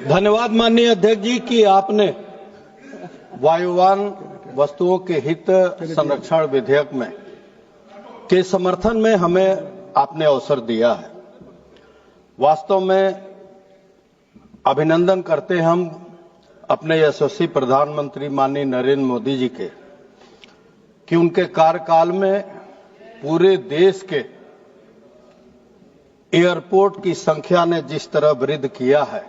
धन्यवाद माननीय अध्यक्ष जी कि आपने वायुयान वस्तुओं के हित संरक्षण विधेयक में के समर्थन में हमें आपने अवसर दिया है। वास्तव में अभिनंदन करते हैं हम अपने यशस्वी प्रधानमंत्री माननीय नरेंद्र मोदी जी के कि उनके कार्यकाल में पूरे देश के एयरपोर्ट की संख्या ने जिस तरह वृद्धि किया है,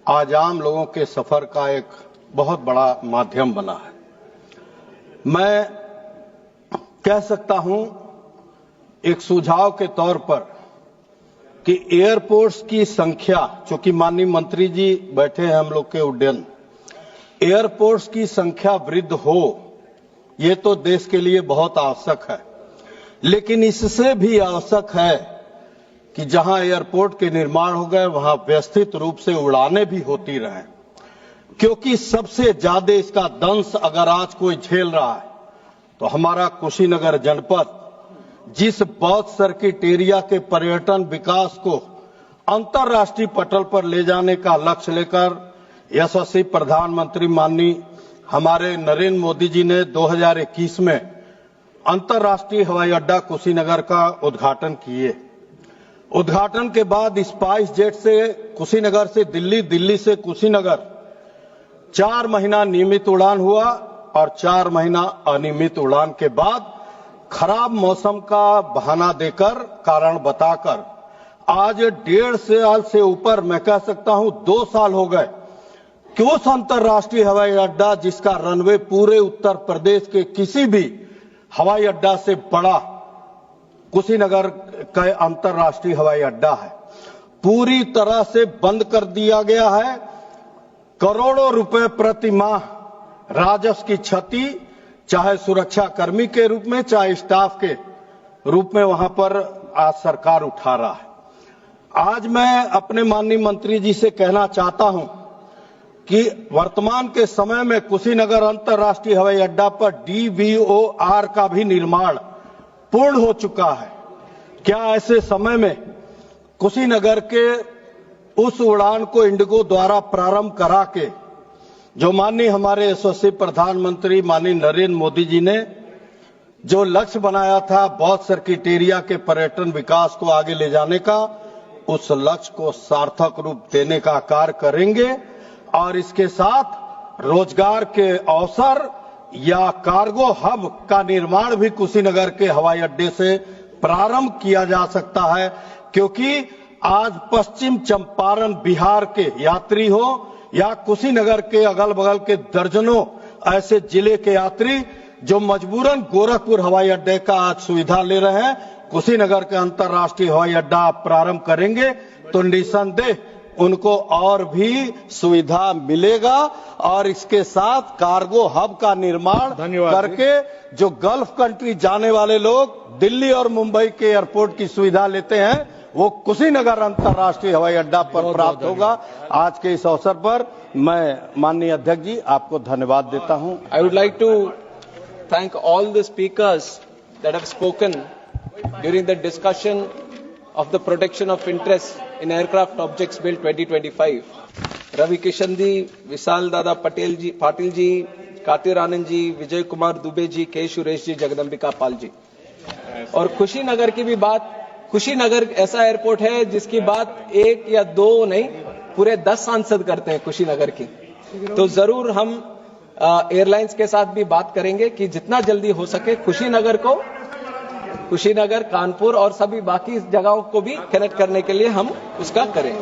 आज आम लोगों के सफर का एक बहुत बड़ा माध्यम बना है। मैं कह सकता हूं एक सुझाव के तौर पर कि एयरपोर्ट्स की संख्या, चूंकि माननीय मंत्री जी बैठे हैं हम लोग के उड्डयन, एयरपोर्ट्स की संख्या वृद्धि हो, ये तो देश के लिए बहुत आवश्यक है, लेकिन इससे भी आवश्यक है कि जहां एयरपोर्ट के निर्माण हो गए वहां व्यवस्थित रूप से उड़ानें भी होती रहें, क्योंकि सबसे ज्यादा इसका दंश अगर आज कोई झेल रहा है तो हमारा कुशीनगर जनपद जिस बौद्ध सर्किट एरिया के पर्यटन विकास को अंतर्राष्ट्रीय पटल पर ले जाने का लक्ष्य लेकर यशस्वी प्रधानमंत्री माननीय हमारे नरेंद्र मोदी जी ने 2021 में अंतर्राष्ट्रीय हवाई अड्डा कुशीनगर का उद्घाटन किए। उद्घाटन के बाद स्पाइस जेट से कुशीनगर से दिल्ली, दिल्ली से कुशीनगर 4 महीना नियमित उड़ान हुआ और 4 महीना अनियमित उड़ान के बाद खराब मौसम का बहाना देकर, कारण बताकर आज 1.5 साल से ऊपर, मैं कह सकता हूं 2 साल हो गए कि उस अंतर्राष्ट्रीय हवाई अड्डा जिसका रनवे पूरे उत्तर प्रदेश के किसी भी हवाई अड्डा से बड़ा कुशीनगर का अंतर्राष्ट्रीय हवाई अड्डा है, पूरी तरह से बंद कर दिया गया है। करोड़ों रुपए प्रति माह राजस्व की क्षति, चाहे सुरक्षा कर्मी के रूप में चाहे स्टाफ के रूप में वहां पर आज सरकार उठा रहा है। आज मैं अपने माननीय मंत्री जी से कहना चाहता हूं कि वर्तमान के समय में कुशीनगर अंतर्राष्ट्रीय हवाई अड्डा पर DVOR का भी निर्माण पूर्ण हो चुका है। क्या ऐसे समय में कुशीनगर के उस उड़ान को इंडिगो द्वारा प्रारंभ करा के जो माननीय हमारे यशस्वी प्रधानमंत्री माननीय नरेंद्र मोदी जी ने जो लक्ष्य बनाया था बौद्ध सर्किट एरिया के पर्यटन विकास को आगे ले जाने का, उस लक्ष्य को सार्थक रूप देने का कार्य करेंगे और इसके साथ रोजगार के अवसर या कार्गो हब का निर्माण भी कुशीनगर के हवाई अड्डे से प्रारंभ किया जा सकता है, क्योंकि आज पश्चिम चंपारण बिहार के यात्री हो या कुशीनगर के अगल बगल के दर्जनों ऐसे जिले के यात्री जो मजबूरन गोरखपुर हवाई अड्डे का आज सुविधा ले रहे हैं, कुशीनगर के अंतर्राष्ट्रीय हवाई अड्डा आप प्रारंभ करेंगे तो निसंदेह उनको और भी सुविधा मिलेगा और इसके साथ कार्गो हब का निर्माण करके जो गल्फ कंट्री जाने वाले लोग दिल्ली और मुंबई के एयरपोर्ट की सुविधा लेते हैं वो कुशीनगर अंतर्राष्ट्रीय हवाई अड्डा पर प्राप्त होगा। आज के इस अवसर पर मैं माननीय अध्यक्ष जी आपको धन्यवाद देता हूं। I would like to thank all the speakers that have spoken during the discussion of the protection of interest in aircraft objects bill 2025. Ravi Kishan ji, विशाल दादा पाटिल जी, कातिर आनंद जी, विजय कुमार दुबे जी, के सुरेश जी, जगदम्बिका पाल जी। और कुशीनगर की भी बात, कुशीनगर ऐसा एयरपोर्ट है जिसकी बात 1 या 2 नहीं पूरे 10 सांसद करते हैं कुशीनगर की। तो जरूर हम एयरलाइंस के साथ भी बात करेंगे कि जितना जल्दी हो सके कुशीनगर, कानपुर और सभी बाकी जगहों को भी कनेक्ट करने के लिए हम उसका करें।